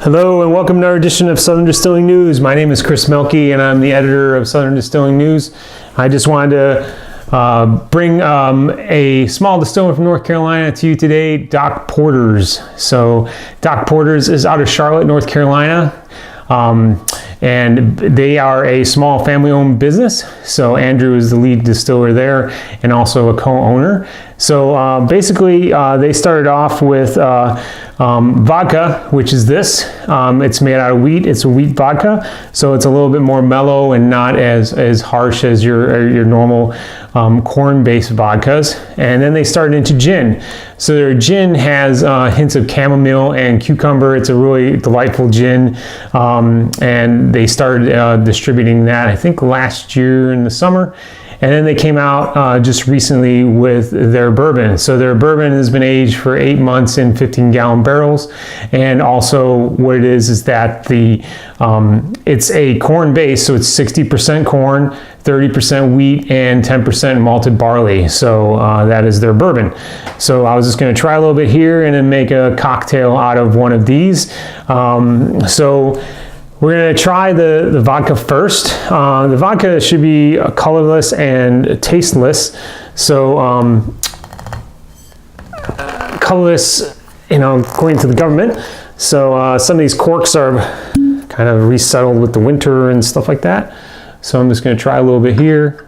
Hello and welcome to our edition of Southern Distilling News. My name is Chris Melke and I'm the editor of Southern Distilling News. I just wanted to bring a small distiller from North Carolina to you today, Doc Porter's. So Doc Porter's is out of Charlotte, North Carolina. And they are a small family-owned business. So Andrew is the lead distiller there and also a co-owner. So basically they started off with vodka, which is this. It's made out of wheat. It's a wheat vodka, so it's a little bit more mellow and not as harsh as your normal corn-based vodkas. And then they started into gin. So their gin has hints of chamomile and cucumber. It's a really delightful gin, and they started distributing that I think last year in the summer. And then they came out just recently with their bourbon. So their bourbon has been aged for 8 months in 15-gallon barrels. And also what it is that it's a corn base, so it's 60% corn, 30% wheat, and 10% malted barley. So that is their bourbon. So I was just gonna try a little bit here and then make a cocktail out of one of these. So we're going to try the vodka first. The vodka should be colorless and tasteless. So colorless, according to the government. So some of these corks are kind of resettled with the winter and stuff like that. So I'm just going to try a little bit here.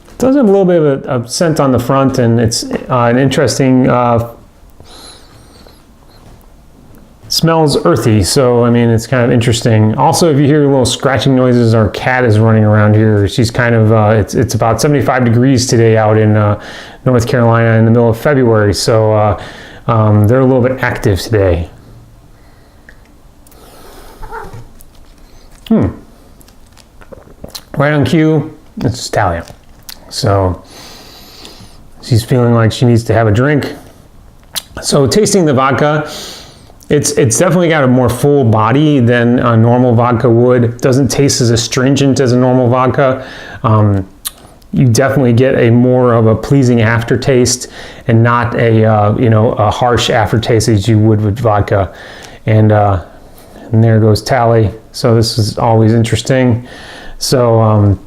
It does have a little bit of a scent on the front, and it's an interesting, smells earthy, so I mean it's kind of interesting. Also, if you hear little scratching noises, our cat is running around here. She's kind of, it's about 75 degrees today out in North Carolina in the middle of February, so they're a little bit active today. Right on cue, it's Italian. So she's feeling like she needs to have a drink. So tasting the vodka, it's definitely got a more full body than a normal vodka would. It doesn't taste as astringent as a normal vodka. You definitely get a more of a pleasing aftertaste and not a harsh aftertaste as you would with vodka. And there goes Tally. So this is always interesting. So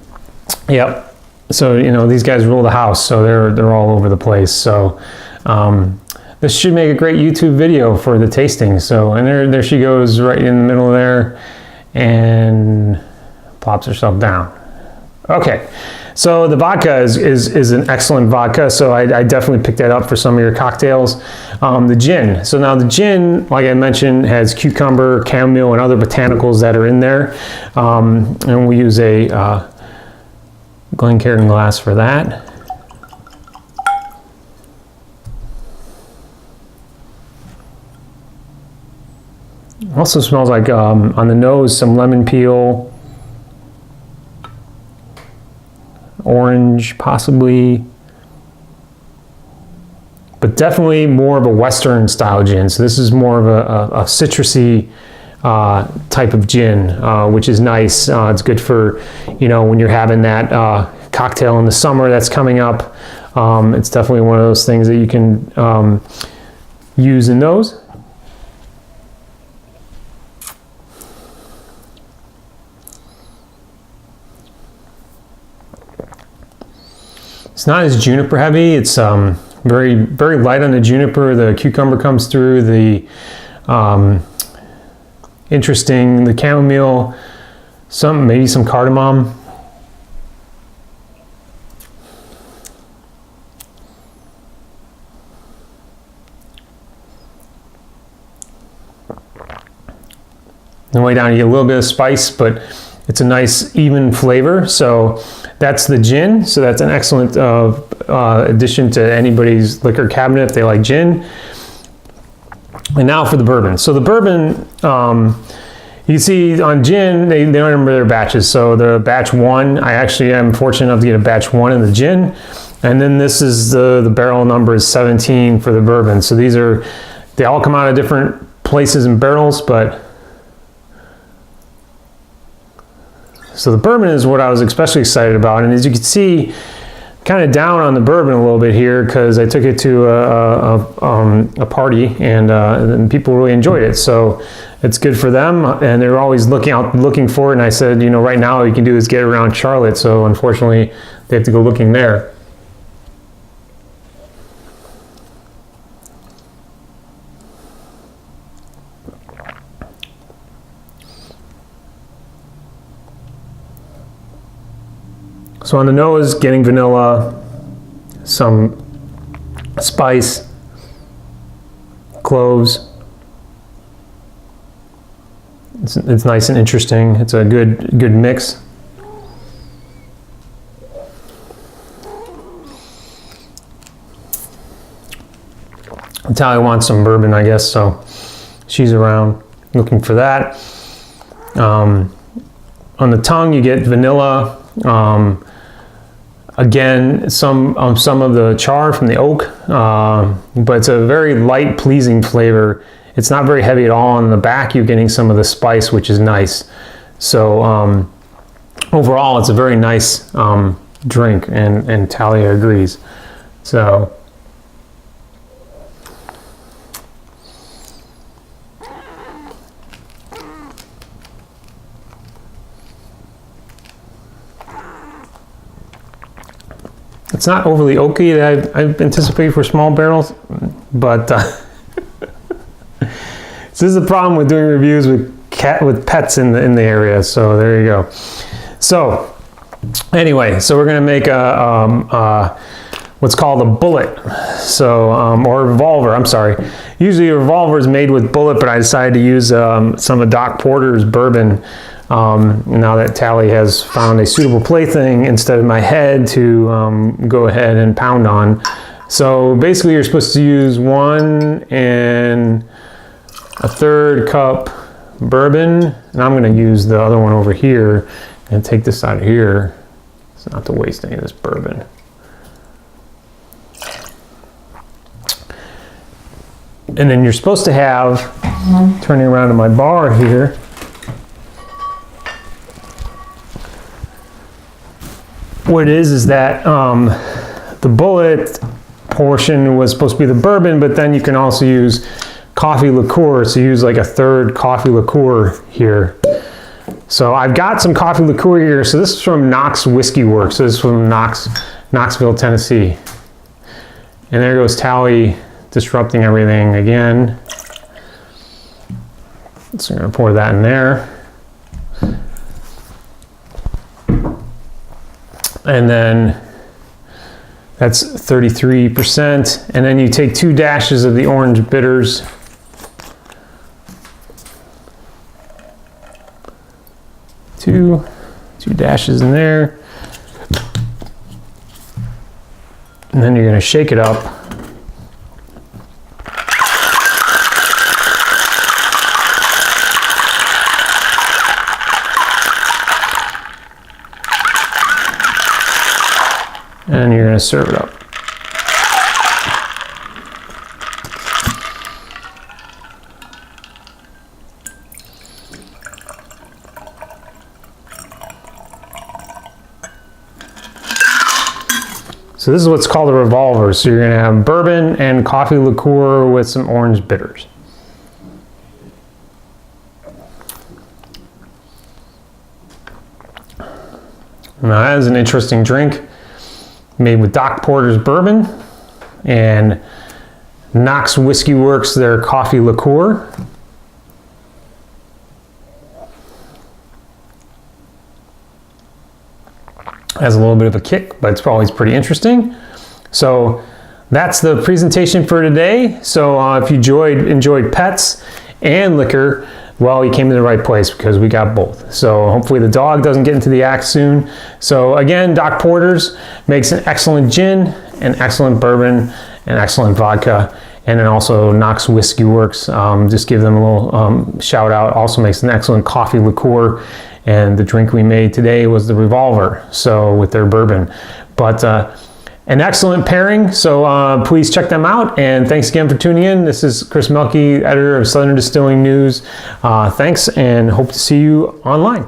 yep. So these guys rule the house, so they're all over the place. So this should make a great YouTube video for the tasting. So and there she goes right in the middle there, and plops herself down. Okay, so the vodka is an excellent vodka. So I definitely picked that up for some of your cocktails. The gin. So now the gin, like I mentioned, has cucumber, chamomile, and other botanicals that are in there, and we use a Glencairn glass for that. Also smells like on the nose some lemon peel, orange possibly, but definitely more of a Western style gin. So this is more of a citrusy type of gin, which is nice. It's good for, when you're having that cocktail in the summer that's coming up. It's definitely one of those things that you can use in those. It's not as juniper heavy. It's very, very light on the juniper. The cucumber comes through. The interesting, the chamomile, maybe some cardamom. And way down you get a little bit of spice, but it's a nice even flavor. So that's the gin. So that's an excellent addition to anybody's liquor cabinet if they like gin. And now for the bourbon. So the bourbon, you can see on gin, they don't remember their batches. So the batch 1, I actually am fortunate enough to get a batch 1 in the gin. And then this is the barrel number is 17 for the bourbon. So they all come out of different places and barrels, but so the bourbon is what I was especially excited about. And as you can see, kind of down on the bourbon a little bit here because I took it to a party and people really enjoyed it. So it's good for them, and they're always looking for it. And I said, you know, right now all you can do is get around Charlotte. So unfortunately, they have to go looking there. So on the nose, getting vanilla, some spice, cloves. It's nice and interesting. It's a good mix. Natalia wants some bourbon, I guess, so she's around looking for that. On the tongue, you get vanilla. Again, some of the char from the oak, but it's a very light, pleasing flavor. It's not very heavy at all. On the back, you're getting some of the spice, which is nice. So overall, it's a very nice drink, and Talia agrees. So it's not overly oaky that I've anticipated for small barrels, but so this is the problem with doing reviews with pets in the area. So there you go. So anyway, so we're gonna make a what's called a bullet. So or a revolver. I'm sorry. Usually a revolver is made with bullet, but I decided to use some of Doc Porter's bourbon. Now that Tally has found a suitable plaything instead of my head to go ahead and pound on. So basically you're supposed to use 1 1/3 cup bourbon, and I'm going to use the other one over here and take this out of here. It's not to waste any of this bourbon. And then you're supposed to have, turning around to my bar here, what it is that the bullet portion was supposed to be the bourbon, but then you can also use coffee liqueur. So use like 1/3 coffee liqueur here. So I've got some coffee liqueur here. So this is from Knox Whiskey Works. So this is from Knoxville, Tennessee. And there goes Tally disrupting everything again. So I'm gonna pour that in there. And then that's 33%. And then you take 2 dashes of the orange bitters. Two dashes in there. And then you're going to shake it up. And you're going to serve it up. So this is what's called a revolver. So you're going to have bourbon and coffee liqueur with some orange bitters. Now that is an interesting drink, made with Doc Porter's bourbon and Knox Whiskey Works, their coffee liqueur. Has a little bit of a kick, but it's always pretty interesting. So that's the presentation for today. So if you enjoyed pets and liquor, well, you came to the right place because we got both. So hopefully the dog doesn't get into the act soon. So again, Doc Porter's makes an excellent gin, an excellent bourbon, an excellent vodka, and then also Knox Whiskey Works. Just give them a little shout out. Also makes an excellent coffee liqueur. And the drink we made today was the revolver, so with their bourbon. But an excellent pairing, so please check them out. And thanks again for tuning in. This is Chris Melky, editor of Southern Distilling News. Thanks, and hope to see you online.